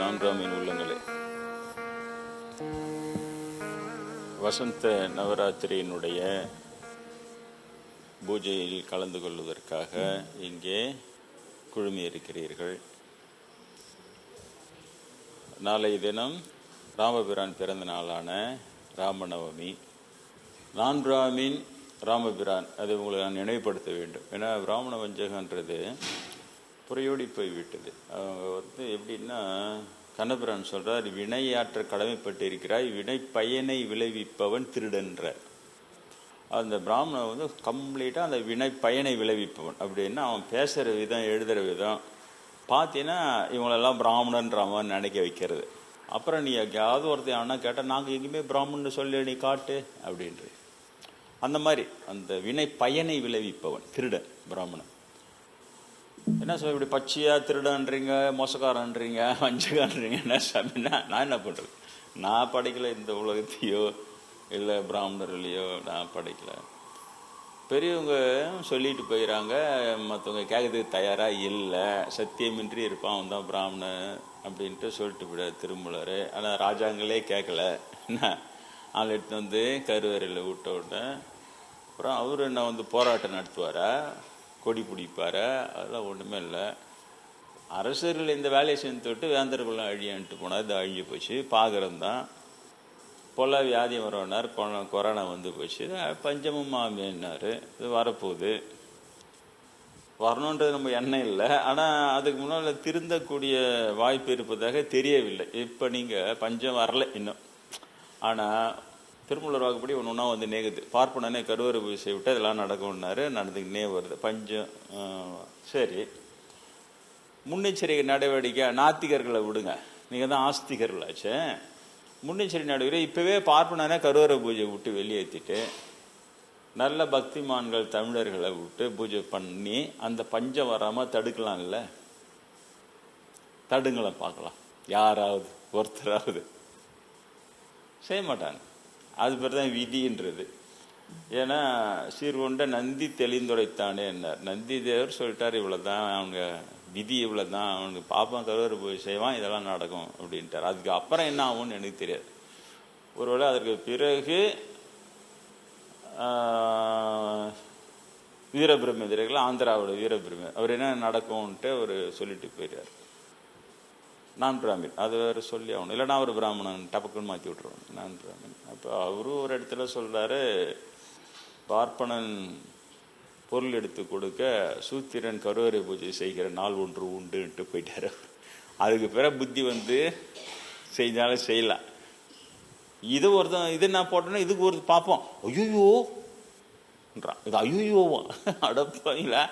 நான்காமின் உள்ளங்களே, வசந்த நவராத்திரியினுடைய பூஜையில் கலந்து கொள்வதற்காக இங்கே குழுமி இருக்கிறீர்கள். நாளை தினம் ராமபிரான் பிறந்த நாளான ராமநவமி. நான்காமின் ராமபிரான், அதை உங்களுக்கு நான் நினைவுபடுத்த வேண்டும். ஏன்னா பிராமண வஞ்சகன்றது புறையோடி போய்விட்டது. அவங்க எப்படின்னா, கண்ணபிரான் சொல்றார், வினையாற்ற கடமைப்பட்டு இருக்கிறாய், வினை பயனை விளைவிப்பவன் திருடன்ற. அந்த பிராமணன் கம்ப்ளீட்டாக அந்த வினை பயனை விளைவிப்பவன். அப்படின்னா அவன் பேசுகிற விதம், எழுதுகிற விதம் பார்த்தீங்கன்னா இவங்களெல்லாம் பிராமணன்றவன் நினைக்க வைக்கிறது. அப்புறம் நீ எங்கேயாவது ஒருத்தர் ஆனால் கேட்டால், நாங்கள் எங்கேயுமே பிராமணன்னு சொல்லி நீ காட்டு அப்படின்ற. அந்த மாதிரி அந்த வினை பயனை விளைவிப்பவன் திருடன் பிராமணன். என்ன சொல்ல, இப்படி பச்சையாக திருடன்றீங்க, மோசக்காரன்றீங்க, வஞ்சகான்றீங்கன்னா சாமின்னா நான் என்ன பண்ணுறது? நான் படிக்கலை, இந்த உலகத்தையோ இல்லை பிராமணர்களையோ நான் படிக்கலை. பெரியவங்க சொல்லிட்டு போயிடறாங்க, மற்றவங்க கேட்கறதுக்கு தயாராக இல்லை. சத்தியமின்றி இருப்பான், அவன் தான் பிராமணன் அப்படின்ட்டு சொல்லிட்டு போயிட திருமூலர். ஆனால் ராஜாங்களே கேட்கல. என்ன ஆள் எடுத்து கருவறையில் விட்ட உடனே அப்புறம் அவர் என்ன போராட்டம் நடத்துவாரா, கொடி பிடிப்பார்? அதெல்லாம் ஒன்றுமே இல்லை. அரசர்கள் இந்த வேலையை செஞ்சு தொட்டு வேந்தர்களும் அழியான்ட்டு போனால் இது அழிஞ்சு போச்சு. பாகரம் தான் பொல்லா வியாதி வரனார், கொரோனா போச்சு, பஞ்சமும் மாமியார், இது வரப்போகுது. வரணுன்றது நம்ம எண்ணம் இல்லை. ஆனால் அதுக்கு முன்னால் திருந்தக்கூடிய வாய்ப்பு இருப்பதாக தெரியவில்லை. இப்போ நீங்கள் பஞ்சம் வரலை இன்னும். ஆனால் திருமூலர் வாக்குப்படி ஒன்று ஒன்றா நேகுது. பார்ப்பனே கருவறை பூஜை விட்டு இதெல்லாம் நடக்கும்னாரு, நடந்துக்கினே வருது பஞ்சம். சரி, முன்னெச்சரிக்கை நடவடிக்கை நாத்திகர்களை விடுங்க, நீங்கள் தான் ஆஸ்திகர்களாச்சு. முன்னெச்சரிக்கை நடவடிக்கை இப்போவே பார்ப்பனே கருவறை பூஜை விட்டு வெளியேற்றிட்டு நல்ல பக்திமான்கள் தமிழர்களை விட்டு பூஜை பண்ணி அந்த பஞ்சம் வராமல் தடுக்கலாம்ல. தடுங்களை பார்க்கலாம், யாராவது ஒருத்தராவது. செய்ய மாட்டாங்க. அது பேர் தான் விதின்றது. ஏன்னா சீர்கொண்ட நந்தி தெளிந்துடைத்தானே என்னார். நந்தி தேவர் சொல்லிட்டார், இவ்வளோதான் அவங்க விதி, இவ்வளோதான் அவனுக்கு பாப்பான் கருவறை போய் செய்வான், இதெல்லாம் நடக்கும் அப்படின்ட்டார். அதுக்கு அப்புறம் என்ன ஆகும்னு எனக்கு தெரியாது. ஒருவேளை அதற்கு பிறகு வீரபிரம்மேந்திரர்கள், ஆந்திராவோட வீரபிரம்ம, அவர் என்ன நடக்கும்ன்ட்டு அவர் சொல்லிட்டு போயிடுறார். நான் பிராமின், அது வேறு சொல்லி ஆகணும், இல்லைனா அவர் பிராமணன் டபக்குன்னு மாற்றி விட்டுருவாங்க. நான் பிராமின். அப்போ அவரும் ஒரு இடத்துல சொல்கிறாரு, பார்ப்பனன் பொருள் எடுத்து கொடுக்க சூத்திரன் கருவறை பூஜை செய்கிற நாள் ஒன்று உண்டுன்ட்டு போயிட்டார். அதுக்கு பிறகு புத்தி செஞ்சாலும் செய்யலாம். இது ஒருத்தன் இது நான் போட்டேன்னா இதுக்கு ஒரு பார்ப்போம், ஐயோன்றான், இது ஐயோவா அடப்பாங்களா.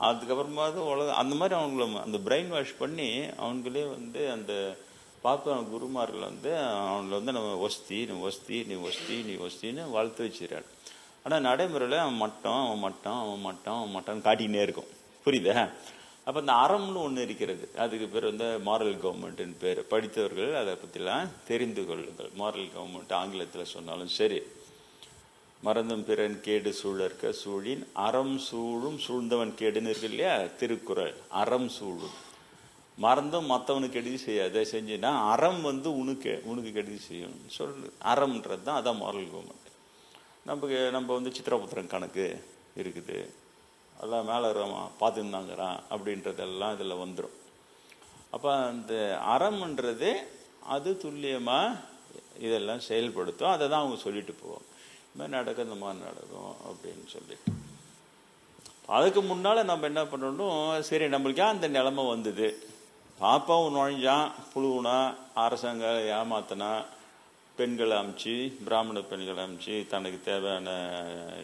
அதுக்கப்புறமா உலகம் அந்த மாதிரி அவங்கள அந்த பிரெயின் வாஷ் பண்ணி அவங்களே அந்த பார்ப்ப குருமார்கள் அவங்கள நம்ம ஒஸ்தி நீ ஒஸ்தி நீ ஒஸ்தி நீ ஒஸ்தின்னு வளர்த்து வச்சுறாரு. ஆனால் நடைமுறையில் அவன் மட்டம் காட்டிக்கினே இருக்கும். புரியுதா? அப்போ அந்த அறம்னு ஒன்று இருக்கிறது. அதுக்கு பேர் மாரல் கவர்மெண்ட்டுன்னு பேர். படித்தவர்கள் அதை பற்றிலாம் தெரிந்து கொள்ளுங்கள். மாரல் கவர்மெண்ட் ஆங்கிலத்தில் சொன்னாலும் சரி. மறந்தும் பிறன் கேடு சூழற்க சூழின் அறம் சூழும் சூழ்ந்தவன் கேடுன்னு இருக்கு இல்லையா திருக்குறள். அறம் சூழும், மறந்தும் மற்றவனுக்கு கெடுதி செய்யாத, செஞ்சுன்னா அறம் உனக்கு கெடுதி செய்யணும்னு சொல்லு. அறம்ன்றது தான் அதான் மாரல் கவர்மெண்ட். நம்ம சித்திரபுத்திரன் கணக்கு இருக்குது, அதெல்லாம் மேலே பார்த்துருந்தாங்கிறான் அப்படின்றதெல்லாம் இதில் வந்துடும். அப்போ அந்த அறம்ன்றது அது துல்லியமாக இதெல்லாம் செயல்படுத்தும். அதை தான் அவங்க சொல்லிட்டு போவோம், இந்த மாதிரி நடக்கும், இந்த மாதிரி நடக்கும் அப்படின்னு சொல்லிட்டு. அதுக்கு முன்னால் நம்ம என்ன பண்ணணும், சரி நம்மளுக்கு ஏன் அந்த நிலைமை வந்தது, பாப்பாவும் நுழைஞ்சான், புழுவுனா, அரசாங்க ஏமாத்தினா, பெண்களை அமுச்சு, பிராமண பெண்களை அமுச்சு தனக்கு தேவையான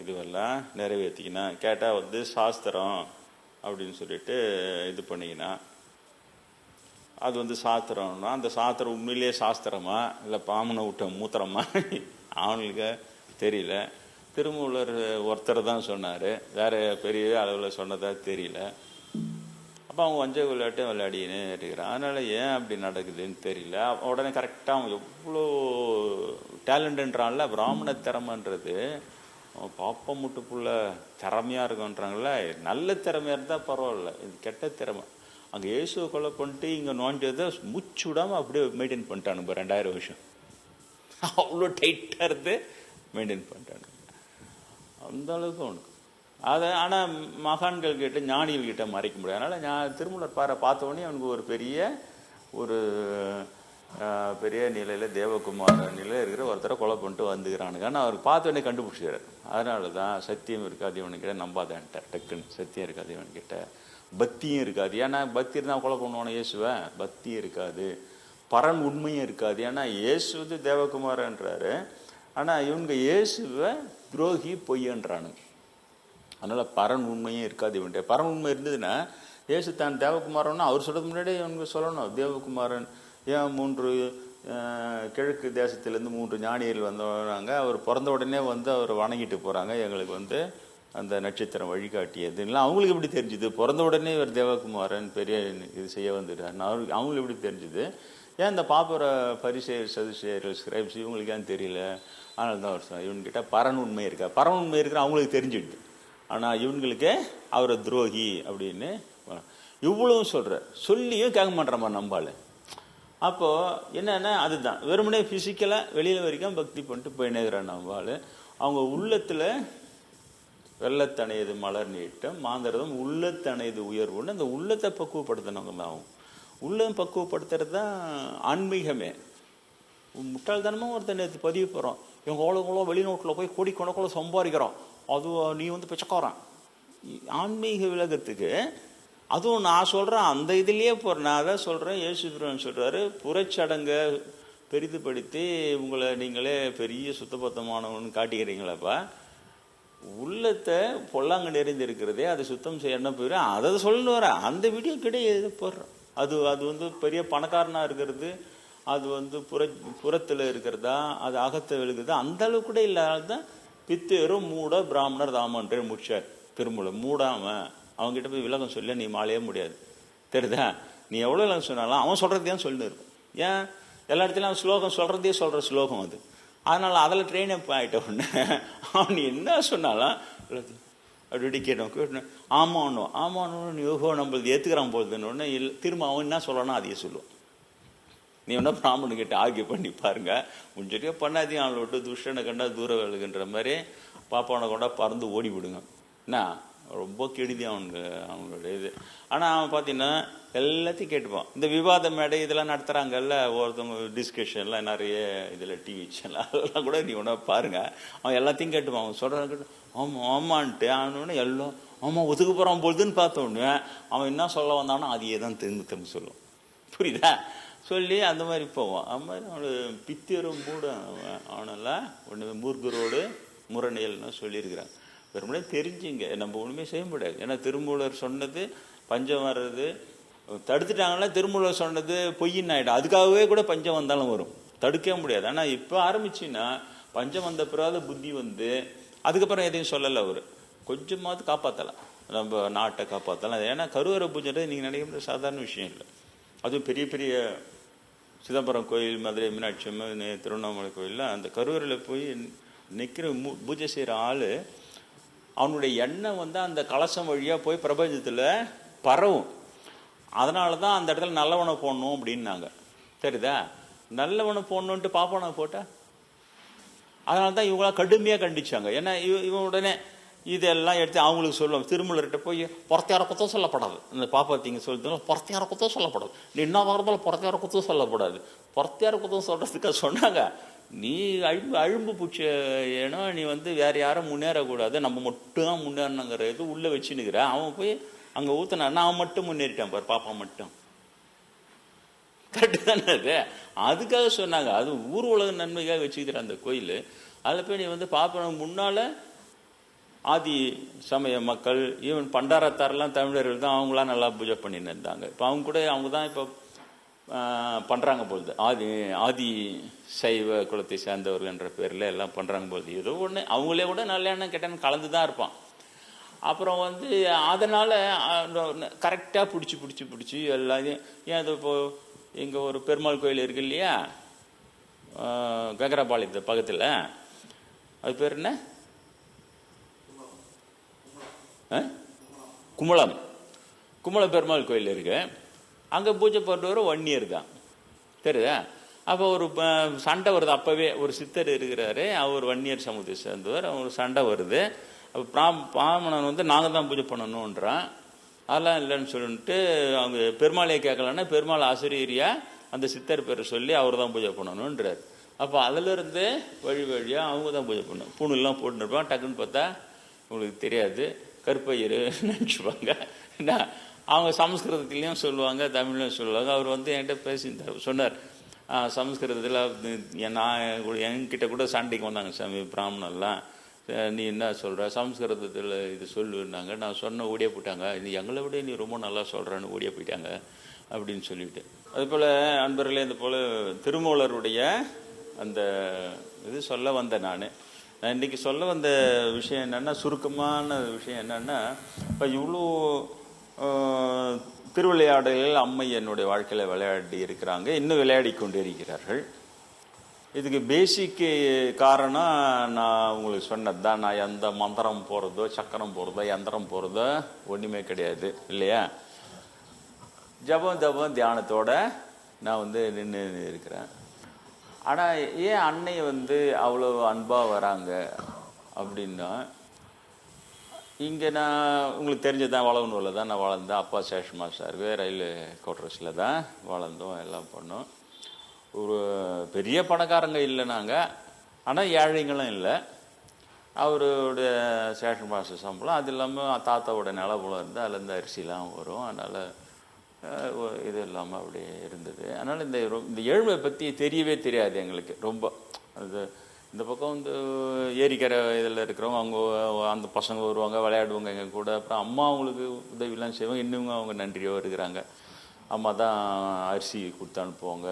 இதுவெல்லாம் நிறைவேற்றிக்கினா, கேட்டால் சாஸ்திரம் அப்படின்னு சொல்லிட்டு இது பண்ணிக்கினா, அது சாஸ்திரம்னா அந்த சாஸ்திரம் உண்மையிலேயே சாஸ்திரமா இல்லை பாமனை விட்ட மூத்திரமா அவனுக்கு தெரியல. திருமூலர் ஒருத்தர் தான் சொன்னார், வேற பெரிய அளவில் சொன்னதாக தெரியல. அப்போ அவங்க வஞ்ச விளையாட்டு விளையாடினே இருக்கிறான். அதனால் ஏன் அப்படி நடக்குதுன்னு தெரியல. உடனே கரெக்டாக அவன் எவ்வளோ டேலண்ட்டுன்றான்ல, பிராமண திறமைன்றது பாப்பம் முட்டுப்புள்ள திறமையாக இருக்குன்றாங்கள. நல்ல திறமையாக இருந்தால் பரவாயில்ல, இது கெட்ட திறமை. அங்கே இயேசுவை கொலை பண்ணிட்டு இங்கே நோண்டதை மூச்சு விடாமல் அப்படியே மெயின்டைன் பண்ணிட்டானுங்க 2000 வருஷம். அவ்வளோ டைட்டாக இருந்து மெயின்டைன் பண்ணிட்டானுங்க. அந்த அளவுக்கு அவனுக்கு அதை. ஆனால் மகான்கள் கிட்ட ஞானிகள் கிட்ட மறைக்க முடியாது. அதனால் திருமூலர் பார்த்த உடனே அவனுக்கு ஒரு பெரிய நிலையில் தேவகுமார நிலையில் இருக்கிற ஒருத்தரை கொலை பண்ணிட்டு வந்துக்கிறானுங்க. ஆனால் அவருக்கு பார்த்த உடனே கண்டுபிடிச்சிக்கிறார். அதனால தான் சத்தியம் இருக்காது இவனுக்கிட்ட, நம்பாதான்ட்டார் டக்குன்னு. சத்தியம் இருக்காது இவன்கிட்ட, பக்தியும் இருக்காது. ஏன்னா பக்தி இருந்தால் கொலை பண்ணுவானே இயேசுவை, பக்தியும் இருக்காது, பரன் உண்மையும் இருக்காது. ஏன்னா இயேசு வந்து தேவகுமாரன்றாரு, ஆனால் இவங்க இயேசுவை துரோகி பொய்யன்றானுங்க. அதனால் பரன் உண்மையும் இருக்காது இவன்கிட்ட. பரன் உண்மை இருந்ததுன்னா இயேசு தான் தேவகுமாரன்னா அவர் சொல்கிறது முன்னாடியே இவனுக்கு சொல்லணும். தேவகுமாரன் ஏன் 3 கிழக்கு தேசத்துலேருந்து 3 ஞானிகள் வந்தாங்க. அவர் பிறந்த உடனே வந்து அவர் வணங்கிட்டு போகிறாங்க. எங்களுக்கு வந்து அந்த நட்சத்திரம் வழிகாட்டியது இல்லை. அவங்களுக்கு எப்படி தெரிஞ்சுது? பிறந்த உடனே இவர் தேவகுமாரன் பெரிய இது செய்ய வந்துட்டார். அவங்களுக்கு எப்படி தெரிஞ்சுது? ஏன் இந்த பாப்புற பரிசேயர் சதுசேயர்கள் ஸ்கிரைப்ஸ் இவங்களுக்கு ஏன் தெரியல? அதனால தான் அவர் இவன்கிட்ட பரன் உண்மை இருக்கா. பரன் உண்மை இருக்கிற அவங்களுக்கு தெரிஞ்சுடுது. ஆனால் இவங்களுக்கு அவரை துரோகி அப்படின்னு இவ்வளவும் சொல்கிறார். சொல்லியும் கேட்க மாட்டேறமா நம்பாள். அப்போது என்னென்னா அதுதான் வெறுமனே ஃபிசிக்கலாக வெளியில் வரைக்கும் பக்தி பண்ணிட்டு போயினேங்கிறான் நம்பாள். அவங்க உள்ளத்தில் வெள்ளத்தணையது மலர் நீட்டம் மாந்தரதும் உள்ளத்தணையது உயர்வுன்னு அந்த உள்ளத்தை பக்குவப்படுத்தினவங்க தான். அவங்க உள்ளம் பக்குவப்படுத்துறது தான் ஆன்மீகமே. முட்டாள்தனமாக ஒருத்தர் நேற்று பதிவு போகிறோம், இவங்க அவ்வளோ வெளிநாட்டில் போய் கோடிக்கணக்கில் சம்பாதிக்கிறோம், அது நீ வந்து பிச்சைக்காரன். ஆன்மீக விலகத்துக்கு அதுவும் நான் சொல்கிறேன் அந்த இதுலேயே போகிறேன். நான் அதான் சொல்கிறேன். இயேசுபிரான் சொல்கிறாரு, புறச்சடங்கை பெரிதுபடுத்தி உங்களை நீங்களே பெரிய சுத்தபத்தமானவன்னு காட்டிக்கிறீங்களாப்பா. உள்ளத்தை பொல்லாங்க நிறைந்திருக்கிறதே அதை சுத்தம் செய்யணும் போயிடும். அதை சொல்லு வர அந்த வீடியோ கிடையாது போடுறோம். அது வந்து பெரிய பணக்காரனாக இருக்கிறது, அது வந்து புறத்தில் இருக்கிறதா, அது அகத்தை விழுகுதா, அந்த அளவு கூட இல்லாதான் பித்தேரும் மூட பிராமணர் தாமன்றே முடிச்சார் திருமூலம். மூடாமல் அவங்ககிட்ட போய் விலகம் சொல்ல நீ மாலையே முடியாது. தெரியுதா? நீ எவ்வளோ விலகம் சொன்னாலும் அவன் சொல்கிறதையும் சொல்லின்னு இருக்கும். ஏன் எல்லா இடத்துலையும் அவன் ஸ்லோகம் சொல்கிறதே சொல்கிற ஸ்லோகம் அது. அதனால் அதில் ட்ரெயின் அப் ஆகிட்ட உடனே அவன் என்ன சொன்னாலும் அப்படி கேட்டோம் ஆமாம் யோகோ நம்மளுக்கு ஏற்றுக்கிறான் போகுதுன்னு உடனே இல்லை திரும்ப அவன் என்ன சொல்லணும் அதையே சொல்லுவான். நீ வேணா பிராமணன்கிட்ட ஆர்கியூ பண்ணி பாருங்க. முன்சரியா பண்ணாதையும் அவளை விட்டு துஷ்டனை கண்டா தூர விலகுன்ற மாதிரி பாப்பாவனை கொண்டா பறந்து ஓடி விடுங்க. என்ன ரொம்ப கெடுதி அவங்களோட இது. ஆனால் அவன் பார்த்தீங்கன்னா எல்லாத்தையும் கேட்டுப்பான். இந்த விவாத மேடை இதெல்லாம் நடத்துகிறாங்கல்ல, ஒருத்தவங்க டிஸ்கஷன்லாம் நிறைய இதில் டிவி சேனல் அதெல்லாம் கூட நீ ஒன்றா பாருங்க. அவன் எல்லாத்தையும் கேட்டுப்பான். அவன் சொல்கிறான் கேட்டு ஆமான்ட்டு அவனோடனே எல்லாம் ஆமாம் ஒதுக்க போகிறான் பொழுதுன்னு பார்த்தோன்னே அவன் என்ன சொல்ல வந்தானோ அதையே தான் திரும்ப சொல்லுவான். புரியுதா? சொல்லி அந்த மாதிரி போவான். அது மாதிரி அவனு பித்தியரும் கூட அவனெல்லாம் ஒன்று மூர்க்கரோடு முரணியல்னு சொல்லியிருக்கிறாங்க. வெறுமனே தெரிஞ்சுங்க, நம்ம ஒன்றுமே செய்ய முடியாது. ஏன்னா திருமூலர் சொன்னது பஞ்சம் வர்றது தடுத்துட்டாங்கன்னா திருமூலர் சொன்னது பொய்யின்னு ஆகிடும். அதுக்காகவே கூட பஞ்சம் வந்தாலும் வரும், தடுக்கவே முடியாது. ஆனால் இப்போ ஆரம்பிச்சுன்னா பஞ்சம் வந்த பிறகு புத்தி வந்து அதுக்கப்புறம் எதையும் சொல்லலை. அவர் கொஞ்சமாவது காப்பாற்றலாம், நம்ம நாட்டை காப்பாற்றலாம். ஏன்னா கருவறை பூஜைன்றது நீங்கள் நினைக்க முடியாது சாதாரண விஷயம் இல்லை. அதுவும் பெரிய பெரிய சிதம்பரம் கோயில், மதுரை மீனாட்சி அம்மன், திருவண்ணாமலை கோயிலில் அந்த கருவறையில் போய் நிற்கிற பூஜை செய்கிற ஆள் அவனுடைய எண்ணம் வந்து அந்த கலசம் வழியாக போய் பிரபஞ்சத்தில் பரவும். அதனால தான் அந்த இடத்துல நல்லவனை போடணும் அப்படின்னாங்க. சரிதா? நல்லவனை போடணுன்ட்டு பாப்பானை போட்ட அதனால தான் இவங்களாம் கடுமையாக கண்டிச்சாங்க. ஏன்னா இவன் உடனே இதெல்லாம் எடுத்து அவங்களுக்கு சொல்லுவாங்க. திருமூலர்கிட்ட போய் புறத்தையார குத்தம் சொல்லப்படாது. அந்த பாப்பாத்திங்க சொல்லிட்டு புறத்தையார குத்தம் சொல்லப்படாது, நீ என்ன வாரத்தாலும் புறத்தையார குத்தம் சொல்லப்படாது. புறத்தையார குத்தம் சொல்கிறதுக்காக சொன்னாங்க. நீ அழும்பு பூச்சி ஏன்னா நீ வந்து வேற யாரும் முன்னேறக்கூடாது, நம்ம மட்டும் தான் முன்னேறணுங்கிற இது உள்ளே வச்சுன்னுக்கிற. அவன் போய் அங்கே ஊற்றினான்னா அவன் மட்டும் முன்னேறிட்டான் பாரு, பாப்பா மட்டும். கரெக்டு தானே அது? அதுக்காக சொன்னாங்க. அது ஊர் உலக நன்மைக்காக வச்சுக்கிற அந்த கோயில். அதில் போய் நீ வந்து பாப்பா முன்னால் ஆதி சமய மக்கள் ஈவன் பண்டாரத்தாரெல்லாம் தமிழர்கள் தான், அவங்களாம் நல்லா பூஜை பண்ணின்னு இருந்தாங்க. இப்போ அவங்க கூட அவங்க தான் இப்போ பண்ணுறாங்க பொழுது ஆதி சைவ குலத்தை சேர்ந்தவர்கள்ன்ற பேரில் எல்லாம் பண்ணுறாங்க பொழுது. ஏதோ ஒன்று அவங்களே கூட நல்ல எண்ணம் கெட்டன்னு கலந்து தான் இருப்பான். அப்புறம் வந்து அதனால் கரெக்டாக பிடிச்சி எல்லாத்தையும். ஏன் அது இப்போது இங்கே ஒரு பெருமாள் கோயில் இருக்கு இல்லையா, கங்கராபாளையத்து பக்கத்தில், அது பேர் என்ன, குமளம் பெருமாள் கோயில் இருக்கு. அங்கே பூஜை பண்ணுறவர் 1 இயர் தான். தெரியுதா? அப்போ ஒரு சண்டை வருது. அப்போவே ஒரு சித்தர் இருக்கிறாரு, அவர் 1 இயர் சமூகத்தை சேர்ந்தவர். ஒரு சண்டை வருது. அப்போ பிராமணன் வந்து நாங்கள் தான் பூஜை பண்ணணுன்றான். அதெல்லாம் இல்லைன்னு சொல்லிட்டு அவங்க பெருமாளையை கேட்கலன்னா பெருமாள் ஆசிரியரியா அந்த சித்தர் பேரை சொல்லி அவர் தான் பூஜை பண்ணணுன்றார். அப்போ அதிலிருந்து வழியாக அவங்க தான் பூஜை பண்ணணும். பூணுலாம் போட்டுருப்பான். டக்குன்னு பார்த்தா உங்களுக்கு தெரியாது, கருப்பையர் நினச்சிப்பாங்க. என்ன அவங்க சமஸ்கிருதத்துலேயும் சொல்லுவாங்க, தமிழ்லையும் சொல்லுவாங்க. அவர் வந்து என்கிட்ட பேசியிருந்தார், சொன்னார் சமஸ்கிருதத்தில் நான் என்கிட்ட கூட சண்டைக்கு வந்தாங்க, சாமி பிராமணர்லாம் நீ என்ன சொல்கிற சமஸ்கிருதத்தில் இது சொல்லுன்னாங்க. நான் சொன்ன ஓடியே போயிட்டாங்க, இது எங்களை விட நீ ரொம்ப நல்லா சொல்கிறேன்னு ஓடியே போயிட்டாங்க அப்படின்னு சொல்லிவிட்டு. அதுபோல் அன்பர்களே, இந்த போல் திருமூலருடைய அந்த இது சொல்ல வந்தேன். நான் இன்றைக்கி சொல்ல வந்த விஷயம் என்னென்னா, சுருக்கமான விஷயம் என்னென்னா, இப்போ இவ்வளோ திருவிளையாடல்கள் அம்மை என்னுடைய வாழ்க்கையில் விளையாடி இருக்கிறாங்க, இன்னும் விளையாடி கொண்டு இருக்கிறார்கள். இதுக்கு பேசிக்கு காரணம் நான் உங்களுக்கு சொன்னது தான். நான் எந்த மந்திரம் போகிறதோ சக்கரம் போகிறதோ யந்திரம் போகிறதோ ஒன்றுமே கிடையாது இல்லையா. ஜபம் தியானத்தோட நான் வந்து நின்று இருக்கிறேன். ஆனால் ஏன் அன்னை வந்து அவ்வளோ அன்பாக வராங்க அப்படின்னா, இங்கே நான் உங்களுக்கு தெரிஞ்சதான் வளவனூரில் தான் நான் வளர்ந்தேன். அப்பா சேஷன் மாஸ்டருக்கு ரயில்வே குவார்டர்ஸில் தான் வளர்ந்தோம், எல்லாம் பண்ணோம். ஒரு பெரிய பணக்காரங்க இல்லை நாங்கள், ஆனால் ஏழைங்களும் இல்லை. அவருடைய சேஷன் மாஸ்டர் சம்பளம், அது இல்லாமல் தாத்தாவோட நிலப்புலம் இருந்து அதுலேருந்து அரிசிலாம் வரும். அதனால் இது இல்லாமல் அப்படியே இருந்தது. அதனால் இந்த ஏழ்மை பற்றி தெரியவே தெரியாது எங்களுக்கு ரொம்ப. அது இந்த பக்கம் வந்து ஏரிக்கரை இதில் இருக்கிறவங்க அவங்க அந்த பசங்க வருவாங்க, விளையாடுவாங்க எங்கள் கூட. அப்புறம் அம்மா அவங்களுக்கு உதவிலாம் செய்வாங்க. இன்னும் அவங்க நன்றியாக இருக்கிறாங்க. அம்மா தான் அரிசி கொடுத்து அனுப்புவாங்க.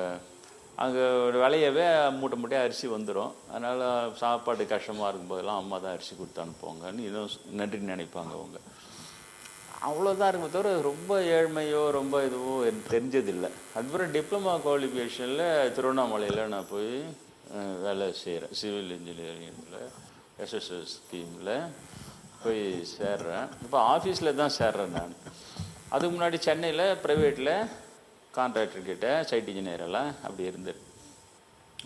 அங்கே ஒரு விளையவே மூட்டையாக அரிசி வந்துடும். அதனால் சாப்பாடு கஷ்டமாக இருக்கும்போதெல்லாம் அம்மா தான் அரிசி கொடுத்து அனுப்புவாங்கன்னு இன்னும் நன்றி நினைப்பாங்க அவங்க. அவ்வளோதான் இருக்குமே தவிர ரொம்ப ஏழ்மையோ ரொம்ப இதுவோ தெரிஞ்சதில்லை. அதுக்கப்புறம் டிப்ளமா குவாலிஃபிகேஷனில் திருவண்ணாமலையில் நான் போய் வேலை செய்கிறேன். சிவில் இன்ஜினியரிங்கில் எஸ்எஸ்எஸ் ஸ்கீமில் போய் சேர்றேன். இப்போ ஆஃபீஸில் தான் சேர்றேன் நான். அதுக்கு முன்னாடி சென்னையில் ப்ரைவேட்டில் கான்ட்ராக்டர்கிட்ட சைட் இன்ஜினியரெல்லாம் அப்படி இருந்தது.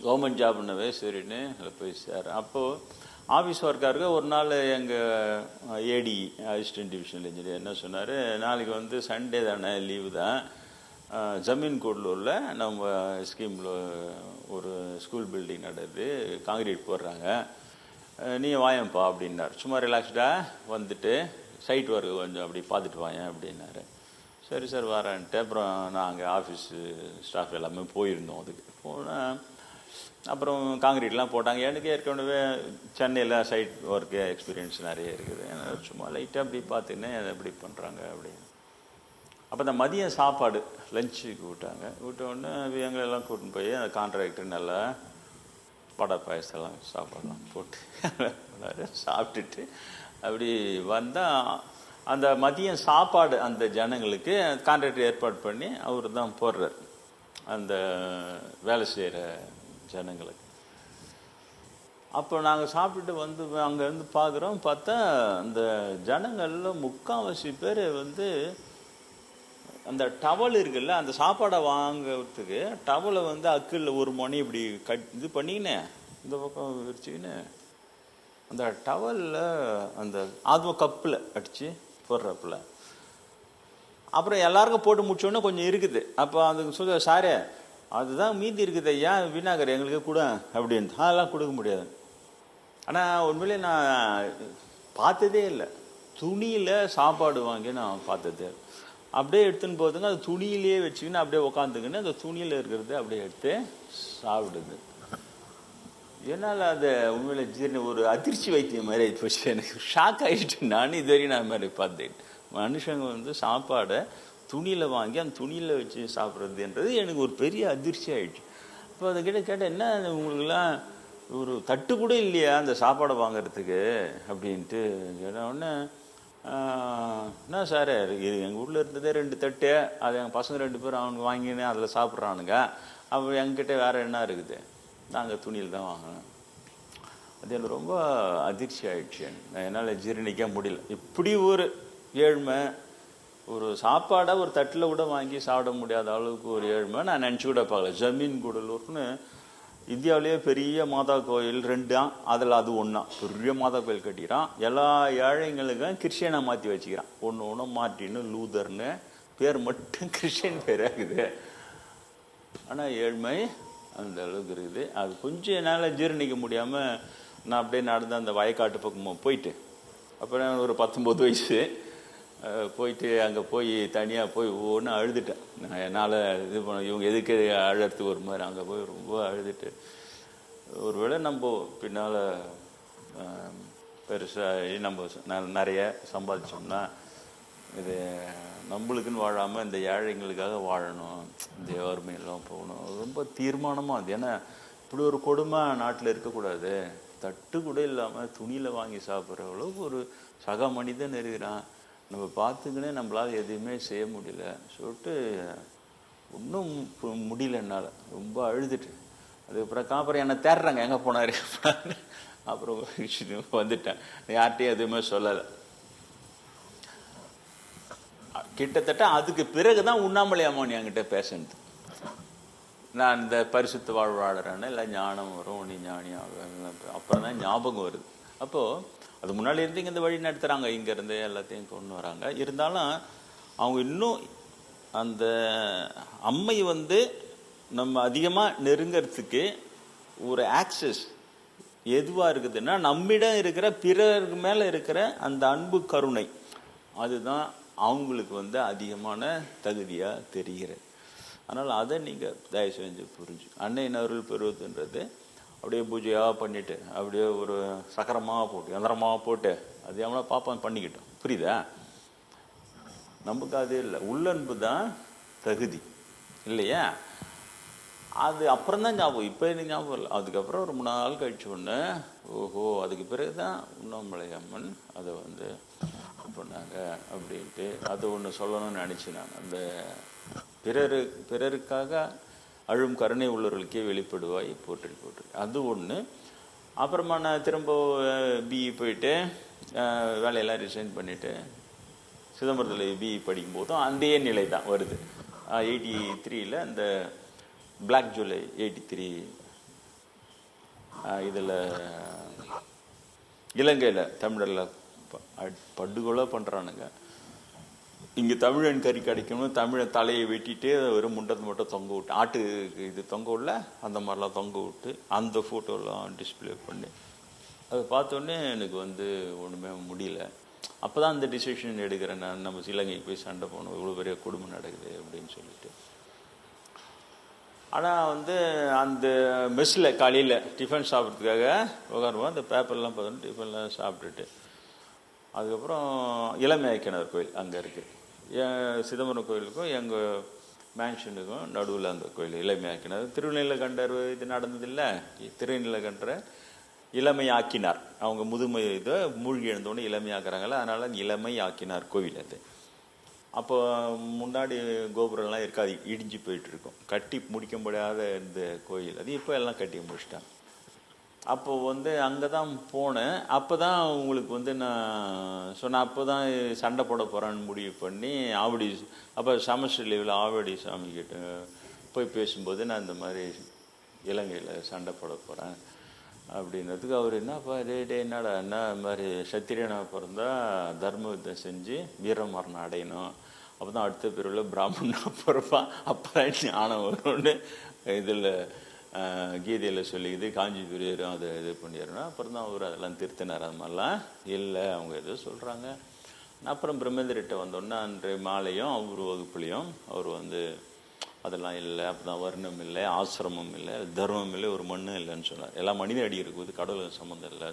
கவர்மெண்ட் ஜாப்னவே சரின்னு அதில் போய் சேர்றேன். அப்போது ஆஃபீஸ் ஒர்க்காருக்கு ஒரு நாள் எங்கள் ஏடி அசிஸ்டன்ட் டிவிஷனல் இன்ஜினியர் என்ன சொன்னார், நாளைக்கு வந்து சண்டே தானே, லீவு தான், ஜமீன் கூடலூரில் நம்ம ஸ்கீமில் ஒரு ஸ்கூல் பில்டிங் நடக்குது, காங்கிரீட் போடுறாங்க, நீ வாயப்பா அப்படின்னார். சும்மா ரிலாக்ஸ்டாக வந்துட்டு சைட் ஒர்க்கு கொஞ்சம் அப்படி பார்த்துட்டு வாயேன் அப்படின்னாரு. சரி சார் வரேன்ட்டு அப்புறம் நாங்கள் ஆஃபீஸு ஸ்டாஃப் எல்லாமே போயிருந்தோம். அதுக்கு போனால் அப்புறம் காங்கிரீட்லாம் போட்டாங்க. எனக்கு ஏற்கனவே சென்னையில் சைட் ஒர்க்கு எக்ஸ்பீரியன்ஸ் நிறைய இருக்குது. சும்மா லைட்டாக அப்படி பார்த்துக்கினே எப்படி பண்ணுறாங்க அப்படின்னு. அப்போ இந்த மதியம் சாப்பாடு லஞ்சுக்கு விட்டாங்க. விட்டோடனே எங்களெல்லாம் கூட்டின்னு போய் அந்த கான்ட்ராக்டர் நல்லா வடை பாயசெல்லாம் சாப்பாடெல்லாம் போட்டு சாப்பிட்டுட்டு அப்படி வந்தால் அந்த மதியம் சாப்பாடு அந்த ஜனங்களுக்கு கான்ட்ராக்டர் ஏற்பாடு பண்ணி அவர் தான் போடுறார் அந்த வேலை செய்கிற ஜனங்களுக்கு. அப்போ நாங்கள் சாப்பிட்டுட்டு வந்து அங்கேருந்து பார்க்குறோம். பார்த்தா அந்த ஜனங்களில் முக்கால்வாசி பேர் வந்து அந்த டவல் இருக்குல்ல, அந்த சாப்பாடை வாங்கிறதுக்கு டவலை வந்து அக்கில் ஒரு மணி இப்படி இது பண்ணிக்கினே இந்த பக்கம் விரிச்சிக்கின்னு அந்த டவலில் அந்த ஆத்ம கப்பில் அடித்து போடுறப்பில் அப்புறம் எல்லாருக்கும் போட்டு முடிச்சோடனே கொஞ்சம் இருக்குது. அப்போ அதுக்கு சொல்ல, சாரே அதுதான் மீதி இருக்குது, ஏன் வீணாகர் எங்களுக்கு கூட அப்படின்னு. அதெல்லாம் கொடுக்க முடியாது. ஆனால் உண்மையிலே நான் பார்த்ததே இல்லை, துணியில் சாப்பாடு வாங்கி நான் பார்த்ததே. அப்படியே எடுத்துன்னு போகுதுங்க, அது துணியிலேயே வச்சுக்கின்னு அப்படியே உக்காந்துக்கின்னு அந்த துணியில் இருக்கிறது அப்படியே எடுத்து சாப்பிடுது. என்னால் அதை உண்மையில ஜீரண ஒரு அதிர்ச்சி வைத்தியம் மாதிரி ஆகி போச்சு. எனக்கு ஷாக் ஆகிட்டு. நான் இதுவரையும் நான் மாதிரி பார்த்தேன். மனுஷங்க வந்து சாப்பாடை துணியில் வாங்கி அந்த துணியில் வச்சு சாப்பிட்றதுன்றது எனக்கு ஒரு பெரிய அதிர்ச்சி ஆகிடுச்சு. இப்போ அதை கேட்டேன், என்ன உங்களுக்குலாம் ஒரு தட்டு கூட இல்லையா அந்த சாப்பாடை வாங்கிறதுக்கு அப்படின்ட்டு கேட்டவுடனே, என்ன சார் இது எங்கள் ஊரில் இருந்ததே 2 தட்டு, அது எங்கள் பசங்க 2 பேரும் அவனுக்கு வாங்கினு அதில் சாப்பிட்றானுங்க, அப்போ எங்கிட்ட வேறு என்ன இருக்குது, நாங்கள் துணியில் தான் வாங்கினோம். அது எனக்கு ரொம்ப அதிர்ச்சி ஆகிடுச்சு. என்னால் ஜீரணிக்க முடியல. இப்படி ஒரு ஏழ்மை, ஒரு சாப்பாடை ஒரு தட்டில் கூட வாங்கி சாப்பிட முடியாத அளவுக்கு ஒரு ஏழ்மை நான் நினச்சி கூட பார்க்கல. ஜமீன் கூடலூர்னு இந்தியாவிலேயே பெரிய மாதா கோயில் 2 அதில் அது ஒன்றா பெரிய மாதா கோயில் கட்டிக்கிறான். எல்லா ஏழைங்களுக்கும் கிறிஸ்டியனை மாற்றி வச்சுக்கிறான். ஒன்று மார்ட்டின்னு லூதர்னு பேர் மட்டும் கிறிஸ்டியன் பேராகுது. ஆனால் ஏழ்மை அந்த அளவுக்கு இருக்குது. அது கொஞ்சம் என்னால் ஜீரணிக்க முடியாமல் நான் அப்படியே நடந்து அந்த வயக்காட்டு பக்கமாக போயிட்டு, அப்புறம் ஒரு 19 வயசு போயிட்டு அங்கே போய் தனியாக போய் ஒவ்வொன்றும் அழுதுட்டேன். நான் என்னால் இது பண்ண இவங்க எதுக்கு அழறதுக்கு ஒரு மாதிரி அங்கே போய் ரொம்ப அழுதுட்டு, ஒருவேளை நம்ம பின்னால் பெருசாக நம்ம நிறைய சம்பாதிச்சோம்னா இது நம்மளுக்குன்னு வாழாமல் இந்த ஏழைங்களுக்காக வாழணும், இந்த வறுமையெல்லாம் போகணும், ரொம்ப தீர்மானமாக அது. ஏன்னா இப்படி ஒரு கொடுமை நாட்டில் இருக்கக்கூடாது. தட்டு கூட இல்லாமல் துணியில் வாங்கி சாப்பிட்ற அளவுக்கு ஒரு சக மனிதன் இருக்கிறான். நம்ம பார்த்துக்கினே நம்மளால் எதுவுமே செய்ய முடியல சொல்லிட்டு ஒன்றும் முடியல என்னால். ரொம்ப அழுதுட்டு அதுக்கப்புறம் என்னை தேடுறாங்க எங்கே போனார் அப்புறம் வந்துட்டேன். யார்கிட்டையும் எதுவுமே சொல்லலை. கிட்டத்தட்ட அதுக்கு பிறகுதான் உண்ணாமலை அம்மான் என்கிட்ட பேசுனது. நான் இந்த பரிசுத்த வாழ்வாளரான இல்லை ஞானம் வரும் நீ ஞானி அப்புறம் தான் ஞாபகம் வருது. அப்போது அது முன்னாடி இருந்து இங்கே இந்த வழி நடத்துகிறாங்க, இங்கேருந்து எல்லாத்தையும் கொண்டு வராங்க. இருந்தாலும் அவங்க இன்னும் அந்த அம்மை நம்ம அதிகமாக நெருங்கிறதுக்கு ஒரு ஆக்சஸ் எதுவாக இருக்குதுன்னா நம்மிடம் இருக்கிற பிறருக்கு மேலே இருக்கிற அந்த அன்பு கருணை, அதுதான் அவங்களுக்கு அதிகமான தகுதியாக தெரிகிறது. அதனால் அதை நீங்கள் தயவு செஞ்சு புரிஞ்சு அன்னையின் அருள் பெறுவதுன்றது அப்படியே பூஜையாக பண்ணிவிட்டு அப்படியே ஒரு சக்கரமாக போட்டு யந்திரமாக போட்டு அது எவ்வளோ பாப்பா பண்ணிக்கிட்டோம். புரியுதா? நமக்கு அது இல்லை. உள்ளன்பு தான் தகுதி இல்லையா? அது அப்புறம் தான் ஞாபகம். இப்போ எனக்கு ஞாபகம் இல்லை. அதுக்கப்புறம் ஒரு 3 நாள் கழிச்சு ஒன்று ஓஹோ அதுக்கு பிறகு தான் உண்ணாமலை அம்மன் அதை பண்ணாங்க அப்படின்ட்டு அது ஒன்று சொல்லணும்னு நினச்சி நான் அந்த பிறருக்காக அழும் கருணை உள்ளவர்களுக்கே வெளிப்படுவாய் போற்றி அது ஒன்று. அப்புறமா நான் திரும்ப பிஇ போயிட்டு வேலையெல்லாம் ரிசைன் பண்ணிவிட்டு சிதம்பரத்தில் பிஇ படிக்கும்போதும் அதே நிலை தான் வருது. 83 அந்த பிளாக் ஜூலை 83 இதில் இலங்கையில் தமிழில் படுகொலை பண்ணுறானுங்க. இங்கே தமிழன் கறி கிடைக்கணும், தமிழை தலையை வெட்டிட்டு வெறும் முண்டத்தை மட்டும் தொங்க விட்டு ஆட்டு இது தொங்க விடல அந்த மாதிரிலாம் தொங்க விட்டு அந்த ஃபோட்டோலாம் டிஸ்பிளே பண்ணி அதை பார்த்தோன்னே எனக்கு ஒன்றுமே முடியல. அப்போ தான் அந்த டிசிஷன் எடுக்கிறேன் நான், நம்ம இலங்கைக்கு போய் சண்டை போகணும், இவ்வளோ பெரிய குடும்பம் நடக்குது அப்படின்னு சொல்லிட்டு. ஆனால் அந்த மெஸ்ஸில் காலையில் டிஃபன் சாப்பிட்றதுக்காக உட்காருவோம். அந்த பேப்பர்லாம் பார்த்தோன்னா டிஃபன்லாம் சாப்பிட்டுட்டு அதுக்கப்புறம் இளமையாக்கினார் கோயில் அங்கே இருக்குது. சிதம்பரம் கோயிலுக்கும் எங்கள் மேன்ஷனுக்கும் நடுவில் அந்த கோயில் இளமையாக்கினார். திருநீலகண்டர் இது நடந்ததில்லை, திருநீலகண்டரை இளமையாக்கினார். அவங்க முதுமை இதை மூழ்கி எழுந்தோடனே இளமையாக்குறாங்கல்ல, அதனால் இளமையாக்கினார் கோவில் அது. அப்போ முன்னாடி கோபுரம்லாம் இருக்காது, இடிஞ்சு போயிட்டு இருக்கும். கட்டி முடிக்க முடியாத இந்த கோயில் அது இப்போ எல்லாம் கட்டி முடிச்சிட்டாங்க. அப்போது அங்கே தான் போனேன். அப்போ தான் உங்களுக்கு நான் சொன்னேன், அப்போ தான் சண்டை போட போகிறான்னு முடிவு பண்ணி ஆவடி அப்போ செமஸ்டர் லீவில் ஆவடி சாமி கிட்ட போய் பேசும்போது நான் இந்த மாதிரி இலங்கையில் சண்டை போட போகிறேன் அப்படின்றதுக்கு அவர் என்னப்பா என்னடா என்ன மாதிரி சத்திரியனாக பிறந்தா தர்ம யுத்தம் செஞ்சு வீரமரணம் அடையணும், அப்போ தான் அடுத்த பிரிவில் பிராமணனாக பிறப்பான், அப்புறம் ஞானம் வரும்னு இதில் கீதையில் சொல்லிக்குது. காஞ்சி பெரியரும் அதை இது பண்ணிடுறோம். அப்புறம் தான் அவர் அதெல்லாம் திருத்தினார். அது மாதிரிலாம் இல்லை, அவங்க எதோ சொல்கிறாங்க. அப்புறம் பிரம்மேந்திரிட்ட வந்தோடனே அன்றைய மாலையும் அவர் வகுப்புலையும் அவர் அதெல்லாம் இல்லை, அப்போ தான் வர்ணம் இல்லை, ஆசிரமம் இல்லை, தர்மம் இல்லை, ஒரு மண்ணும் இல்லைன்னு சொன்னார். எல்லாம் மனித அடி இருக்குது, கடவுளுக்கு சம்மந்தம் இல்லை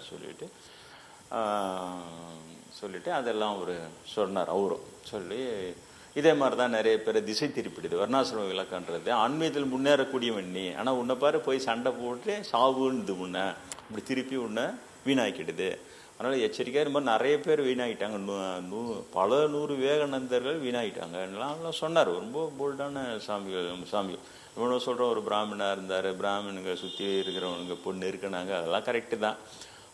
சொல்லிட்டு அதெல்லாம் அவர் சொன்னார். அவரும் சொல்லி இதே மாதிரி தான் நிறைய பேரை திசை திருப்பிடுது. வர்ணாசிரம விளக்கன்றது ஆன்மீகத்தில் முன்னேறக்கூடியவன் நீ, ஆனால் உன்னை பாரு போய் சண்டை போட்டு சாவுன்னு உன்னை இப்படி திருப்பி உன்னை வீணாக்கிடுது. அதனால் எச்சரிக்கையாக இது மாதிரி நிறைய பேர் வீணாகிட்டாங்க. பல 100 விவேகானந்தர்கள் வீணாகிட்டாங்க எல்லாம் சொன்னார். ரொம்ப போல்டான சாமிகள் இவனோ சொல்கிற ஒரு பிராமணாக இருந்தார், பிராமணுங்க சுற்றி இருக்கிறவனுங்க பொண்ணு இருக்குனாங்க, அதெல்லாம் கரெக்டு தான்.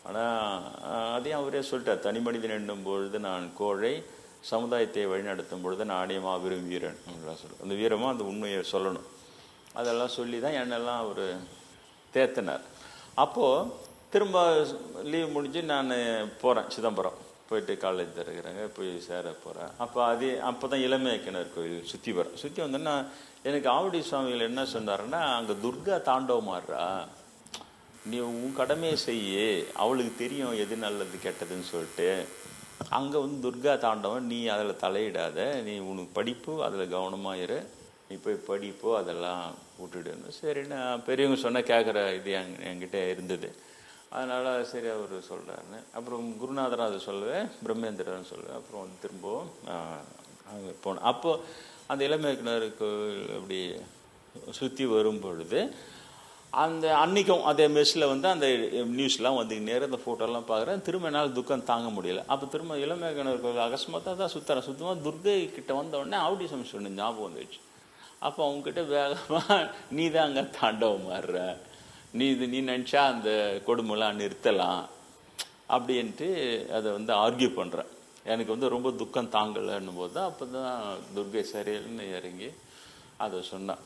ஆனால் அதையும் அவரே சொல்லிட்டார், தனி மனிதன் என்னும் பொழுது நான் கோழை, சமுதாயத்தை வழிநடத்தும் பொழுது நானே மாபெரும் வீரன் அப்படின்லாம் சொல்லுவேன். அந்த வீரமாக அந்த உண்மையை சொல்லணும். அதெல்லாம் சொல்லி தான் என்னெல்லாம் அவர் தேத்தினார். அப்போது திரும்ப லீவ் முடிஞ்சு நான் போகிறேன் சிதம்பரம். போயிட்டு காலேஜ் திறக்கிறாங்க, போய் சேர போகிறேன். அப்போ தான் இளமையக்கிணர் கோயில் சுற்றி வந்தோன்னா எனக்கு ஆவடி சுவாமிகள் என்ன சொன்னாருன்னா, அங்கே துர்கா தாண்டவமாடுறா, நீ உன் கடமையை செய்ய, அவளுக்கு தெரியும் எது நல்லது கெட்டதுன்னு சொல்லிட்டு. அங்கே துர்கா தாண்டவம், நீ அதில் தலையிடாத, நீ உனக்கு படிப்பு அதில் கவனமாக இரு, நீ போய் படிப்போ அதெல்லாம் விட்டுடுன்னு. சரின்னு பெரியவங்க சொன்னால் கேட்குற இது என்கிட்ட இருந்தது. அதனால் சரி அவர் சொல்கிறாருன்னு. அப்புறம் குருநாதர் அதை சொல்லுவேன், பிரம்மேந்திரன் சொல்லுவேன். அப்புறம் திரும்பவும் அங்கே போனேன். அப்போது அந்த இளமையக்கிணறு கோயில் அப்படி சுற்றி வரும் பொழுது அந்த அன்றைக்கும் அதே மெஸ்ஸில் அந்த நியூஸ்லாம் நேரம் அந்த ஃபோட்டோலாம் பார்க்குறேன். திரும்ப என்னால் துக்கம் தாங்க முடியல. அப்போ திரும்ப இளமையக்கிணறு கோயில் அகஸ்மாத்தாக தான் சுத்தமாக துர்கை கிட்ட வந்தோடனே ஆவடி சாமி சொன்ன ஞாபகம் வந்துடுச்சு. அப்போ அவங்ககிட்ட வேகமாக நீ தான் அங்கே தாண்டவம் மாறுற, நீ நினச்சா அந்த கொடுமைலாம் நிறுத்தலாம் அப்படின்ட்டு அதை ஆர்கியூ பண்ணுறேன். எனக்கு ரொம்ப துக்கம் தாங்கலைன்னும் போது தான் அப்போ தான் துர்கை சரியில்லைன்னு இறங்கி அதை சொன்னான்.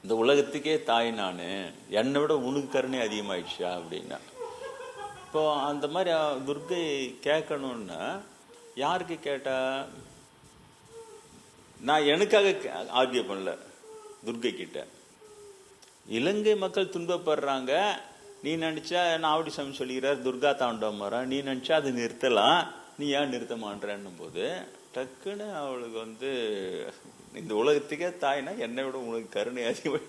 இந்த உலகத்துக்கே தாய் நான், என்னை விட உனக்கு கருணை அதிகமாயிடுச்சா அப்படின்னா. இப்போ அந்த மாதிரி துர்கை கேட்கணுன்னா யாருக்கு கேட்டா? நான் எனக்காக ஆர்கியூ பண்ணல, துர்கை கிட்ட. இலங்கை மக்கள் துன்பப்படுறாங்க, நீ நினைச்சா நான் ஆவடி சாமி சொல்லிக்கிறார் துர்கா தாண்டவம் வர, நீ நினைச்சா அது நிறுத்தலாம், நீ ஏன் நிறுத்த மாட்டேன்னும் போது டக்குன்னு அவளுக்கு இந்த உலகத்துக்கே தாய்னா என்னை விட உனக்கு கருணை அதிகம்.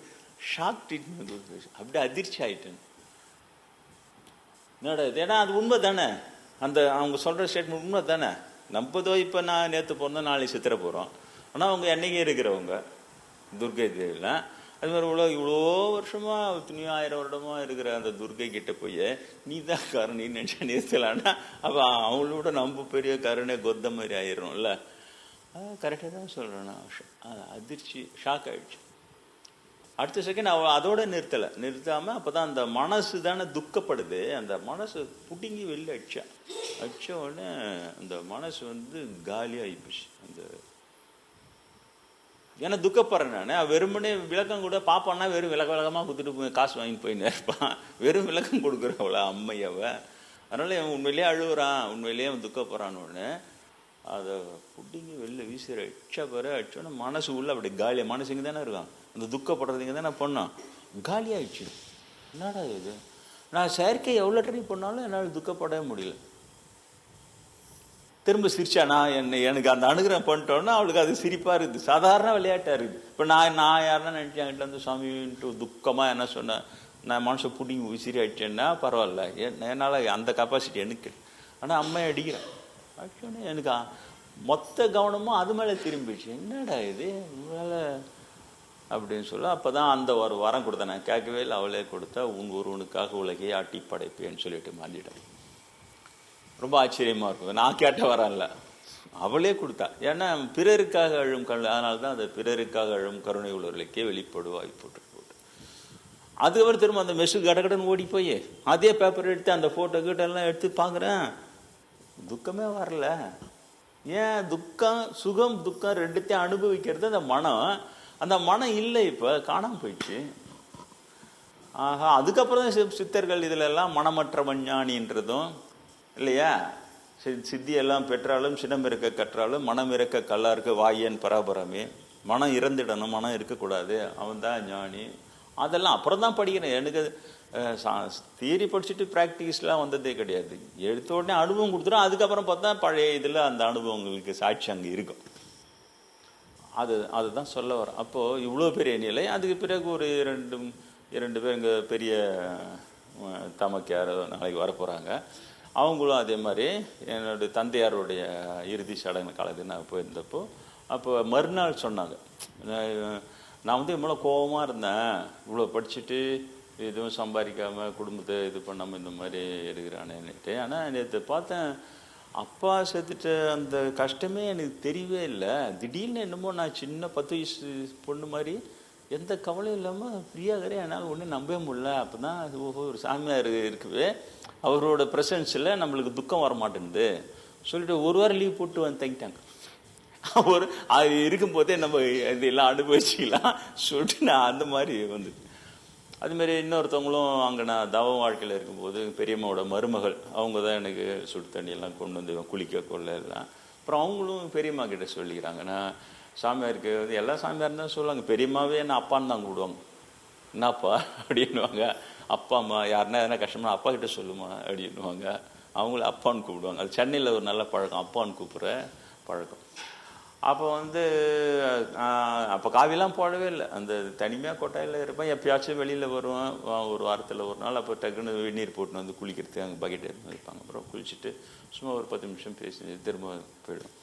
ஷாக் ட்ரீட்மெண்ட், அப்படி அதிர்ச்சி ஆயிட்டேன். என்னடா இது? ஏன்னா அது உண்மை தானே, அந்த அவங்க சொல்ற ஸ்டேட்மெண்ட் உண்மை தானே. நம்பதோ இப்போ நான் நேற்று போனோம், நாளைக்கு சித்திர போகிறோம். ஆனால் அவங்க என்னைக்கே இருக்கிறவங்க துர்கை தேவியில். அது மாதிரி இவ்வளோ வருஷமா 1000 வருடமா இருக்கிற அந்த துர்கை கிட்ட போய் நீ தான் கருணை நினைச்சா நிறுத்தலான்னா அப்போ அவங்களோட நம்ம பெரிய கருணை கொத்த மாதிரி ஆயிடும்ல. கரெக்டாக தான் சொல்கிறேன். அதிர்ச்சி, ஷாக் ஆயிடுச்சு. அடுத்த செகண்ட் அதோட நிறுத்தாமல் அப்போ தான் அந்த மனசு தானே துக்கப்படுது, அந்த மனசு புடுங்கி வெளில அடிச்ச உடனே அந்த மனசு காலியாகி போச்சு. ஏன்னா துக்கப்படுறேன் நான். வெறுமனே விளக்கம் கூட பாப்பான்னா வெறும் விளக்கமாக கொடுத்துட்டு காசு வாங்கிட்டு போயின்னு இருப்பான். வெறும் விளக்கம் கொடுக்குறவள அம்மையவ. அதனால அவன் உண்மையிலேயே அழுகுறான், உண்மையிலேயே அவன் துக்கப்படுறான்னு ஒன்று அதை புட்டிங்கி வெளில வீசுற அடிச்சோன்னா மனசு உள்ள அப்படி காலியாக, மனசு இங்கே தானே இருக்கான், அந்த துக்கப்படுறதுங்க தானே பண்ணான், காலி ஆயிடுச்சு. என்னடா இது, நான் செயற்கை எவ்வளோ ட்ரை பண்ணாலும் என்னால் துக்கப்படவே முடியல. திரும்ப சிரிச்சா, நான் எனக்கு அந்த அனுகிரகம் பண்ணிட்டோன்னா அவளுக்கு அது சிரிப்பாக இருக்குது, சாதாரண விளையாட்டாக இருக்குது. இப்போ நான் யாருன்னா நினச்சேன் என்கிட்ட சாமின்ட்டு துக்கமாக என்ன சொன்னேன், நான் மனசை பிடிங்கி விசிறி அடிச்சேன்னா பரவாயில்ல, என்னால் அந்த கெப்பாசிட்டி எனக்கு. ஆனால் அம்மையை அடிக்கிறேன் ஆக்சுவலி எனக்கு மொத்த கவனமும் அது மேலே திரும்பிடுச்சு. என்னடா இது மேலே அப்படின்னு சொல்ல அப்போ தான் அந்த ஒரு வரம் கொடுத்தேன். நான் கேட்கவே இல்லை, அவளே கொடுத்தா ஒருவனுக்காக உலகையே ஆட்டி படைப்பேன்னு சொல்லிட்டு மாறிட்டேன். ரொம்ப ஆச்சரியமாக இருக்கும். நான் கேட்ட வரல, அவளே கொடுத்தா. ஏன்னா பிறருக்காக அழும் அதனால தான் அந்த பிறருக்காக அழும் கருணை உள்ளவர்களுக்கே வெளிப்படுவாய் போட்டு அதுக்கப்புறம் திரும்ப அந்த மெஸ்ஸு கடகடன்னு ஓடி போய் அதே பேப்பர் எடுத்து அந்த ஃபோட்டோ கிட்டெல்லாம் எடுத்து பார்க்குறேன், துக்கமே வரல. ஏன் துக்கம், சுகம் துக்கம் ரெண்டுத்தையும் அனுபவிக்கிறது அந்த மனம். அந்த மனம் இல்லை, இப்போ காணாமல் போயிடுச்சு. ஆஹா, அதுக்கப்புறம் தான் சித்தர்கள் இதில் எல்லாம் மனமற்ற மஞ்ஞானின்றதும் இல்லையா, சித்தியெல்லாம் பெற்றாலும் சினம் இருக்க கற்றாலும் மனம் இருக்க கல்லாருக்கு வாயன் பராபரமே, மனம் இறந்துடணும், மனம் இருக்கக்கூடாது, அவன் தான் ஞானி. அதெல்லாம் அப்புறம் தான் படிக்கிறேன். எனக்கு தியரி படிச்சுட்டு ப்ராக்டிஸ்லாம் வந்ததே கிடையாது. எடுத்த உடனே அனுபவம் கொடுத்துரும், அதுக்கப்புறம் பார்த்தா பழைய இதில் அந்த அனுபவங்களுக்கு சாட்சி அங்கே இருக்கும். அதுதான் சொல்ல வரேன். அப்போது இவ்வளோ பெரிய நிலை. அதுக்கு பிறகு ஒரு இரண்டு பேர் இங்கே பெரிய தமக்கையார் நாளைக்கு வரப்போகிறாங்க. அவங்களும் அதே மாதிரி என்னுடைய தந்தையாருடைய இறுதி சடங்கு காலத்துக்கு நான் போயிருந்தப்போ அப்போ மறுநாள் சொன்னாங்க, நான் இவ்வளோ கோபமாக இருந்தேன், இவ்வளோ படிச்சுட்டு எதுவும் சம்பாதிக்காமல் குடும்பத்தை இது பண்ணாமல் இந்த மாதிரி இருக்கிறானேன்னுட்டு. ஆனால் நேற்று பார்த்தேன், அப்பா செத்துட்ட அந்த கஷ்டமே எனக்கு தெரியவே இல்லை. திடீர்னு என்னமோ நான் சின்ன 10 வயசு பொண்ணு மாதிரி எந்த கவலையும் இல்லாமல் ஃப்ரீயாகிறே, என்னால் ஒன்றும் நம்பவே முடியல. அப்போ தான் ஓஹோ, ஒரு சாமியார் இருக்குவே, அவரோட ப்ரெசன்ஸில் நம்மளுக்கு துக்கம் வர மாட்டேங்குது, சொல்லிட்டு ஒரு வாரம் லீவ் போட்டு வந்து தங்கிட்டாங்க. ஒரு அது இருக்கும்போதே நம்ம இதெல்லாம் அனுபவிச்சிக்கலாம் சொல்லிட்டு நான் அந்த மாதிரி வந்து அதுமாரி இன்னொருத்தவங்களும் அங்கே நான் தவ வாழ்க்கையில் இருக்கும்போது பெரியம்மாவோட மருமகள் அவங்க தான் எனக்கு சுடு தண்ணியெல்லாம் கொண்டு வந்து குளிக்க கொள்ள எல்லாம். அப்புறம் அவங்களும் பெரியம்மா கிட்ட சொல்லிக்கிறாங்க. நான் சாமியாருக்கு வந்து எல்லா சாமியார் தான் சொல்லுவாங்க, பெரியம்மாவே என்ன அப்பான்னு தான் கூப்பிடுவாங்க. என்னப்பா அப்படின்னுவாங்க. அப்பா அம்மா யாருன்னா எதனா கஷ்டமா அப்பா கிட்ட சொல்லுமா அப்படின்னுவாங்க. அவங்கள அப்பான்னு கூப்பிடுவாங்க. அது சென்னையில் ஒரு நல்ல பழக்கம், அப்பான்னு கூப்பிட்ற பழக்கம். அப்போ வந்து அப்போ காவிலாம் போடவே இல்லை. அந்த தனிமையாக கொட்டாயில் இருப்பேன். எப்பயாச்சும் வெளியில் வருவேன் ஒரு வாரத்தில் ஒரு நாள். அப்போ டக்குன்னு வெந்நீர் போட்டுன்னு வந்து குளிக்கிறதுக்கு அங்கே பக்கெட் எடுத்து வைப்பாங்க. அப்புறம் குளிச்சுட்டு சும்மா ஒரு 10 நிமிஷம் பேசி திரும்ப போயிடும்.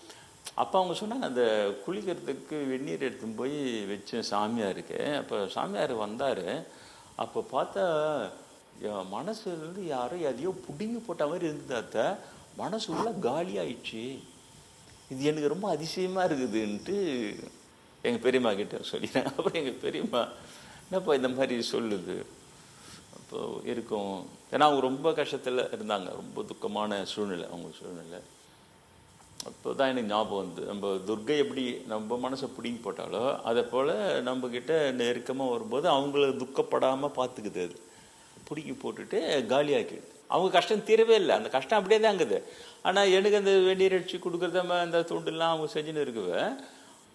அப்போ அவங்க சொன்னாங்க, அந்த குளிக்கிறதுக்கு வெந்நீர் எடுத்துன்னு போய் வச்சேன் சாமியாருக்கு. அப்போ சாமியார் வந்தார். அப்போ பார்த்தா என் மனசுலேருந்து யாரோ எதையோ பிடுங்கி போட்ட மாதிரி இருந்தது. அத்தை மனசு உள்ள காலி ஆயிடுச்சு. இது எனக்கு ரொம்ப அதிசயமாக இருக்குதுன்ட்டு எங்கள் பெரியம்மா கிட்ட சொல்லிடுறேன். அப்புறம் எங்கள் பெரியம்மா என்னப்பா இந்த மாதிரி சொல்லுது. அப்போ இருக்கும். ஏன்னா அவங்க ரொம்ப கஷ்டத்தில் இருந்தாங்க, ரொம்ப துக்கமான சூழ்நிலை அவங்க சூழ்நிலை. அப்போ தான் எனக்கு ஞாபகம் வந்து, நம்ம துர்கை எப்படி நம்ம மனசை பிடிங்கி போட்டாலோ அதை போல் நம்மக்கிட்ட நெருக்கமாக வரும்போது அவங்கள துக்கப்படாமல் பார்த்துக்குது. அது பிடிங்கி போட்டுட்டு காலியாக்கிடுது. அவங்க கஷ்டம் தீரவே இல்லை, அந்த கஷ்டம் அப்படியே தான் இருக்குது. ஆனால் எனக்கு அந்த வெந்நீர் அடிச்சு கொடுக்குறத அந்த தூண்டுலாம் அவங்க செஞ்சுன்னு இருக்குவே,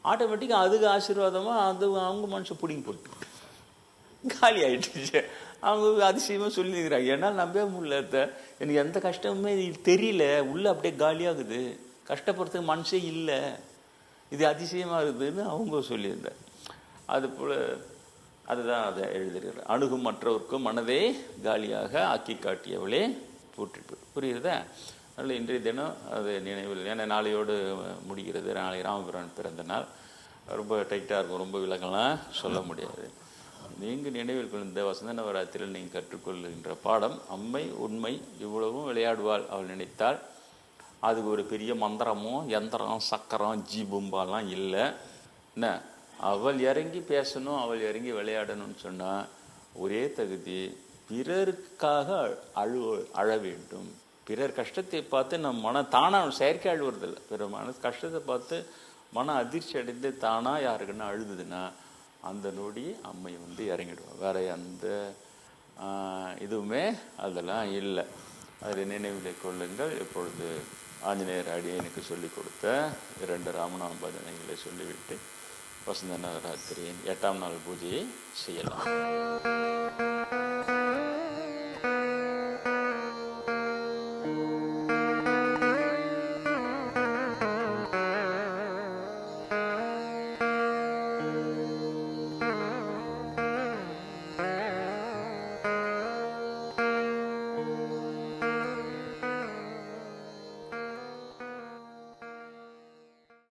ஆட்டோமேட்டிக்காக அதுக்கு ஆசீர்வாதமாக அது அவங்க மனுஷன் பிடிங்கி போட்டு காலி ஆகிடுச்சு. அவங்க அதிசயமாக சொல்லியிருக்கிறாங்க. என்னால் நம்பவே முடியல, எனக்கு எந்த கஷ்டமுமே தெரியல, உள்ளே அப்படியே காலியாகுது, கஷ்டப்படுறதுக்கு மனசே இல்லை, இது அதிசயமாக இருக்குதுன்னு அவங்க சொல்லியிருந்தார். அதுபோல் அதுதான் அதை எழுதுகிறார். அணுகும் மற்றவருக்கும் மனதே காலியாக ஆக்கி காட்டியவளே போற்றி. புரியுறதா? அதனால் இன்றைய தினம் அது நினைவில், ஏன்னா நாளையோடு முடிகிறது. நாளை ராமபிரான் பிறந்த நாள். ரொம்ப டைட்டாக இருக்கும், ரொம்ப விலகலாம் சொல்ல முடியாது. நீங்கள் நினைவில் கொண்ட வசந்த நவராத்திரியில் நீங்கள் கற்றுக்கொள்கின்ற பாடம், அம்மை உண்மை இவ்வளவும் விளையாடுவாள் அவள் நினைத்தால். அதுக்கு ஒரு பெரிய மந்திரமோ யந்திரம் சக்கரம் ஜீபும்பாலாம் இல்லை. என்ன, அவள் இறங்கி பேசணும், அவள் இறங்கி விளையாடணும்னு சொன்னால் ஒரே தகுதி, பிறருக்காக அழ வேண்டும். பிறர் கஷ்டத்தை பார்த்து நம் மனம் தானாக செயற்கை அழுவுறதில்லை. பிறர் மன கஷ்டத்தை பார்த்து மன அதிர்ச்சி அடைந்து தானாக யாருக்குன்னா அழுதுதுன்னா அந்த நொடி அம்மை வந்து இறங்கிடுவோம். வேற எந்த இதுவுமே அதெல்லாம் இல்லை. அதை நினைவில் கொள்ளுங்கள். இப்பொழுது ஆஞ்சநேயர் அடியனுக்கு சொல்லிக் கொடுத்த 2 ராமநாம பஜனைகளை சொல்லிவிட்டு வசந்த நவராத்திரியின் 8ஆம் நாள் பூஜையை செய்யலாம்.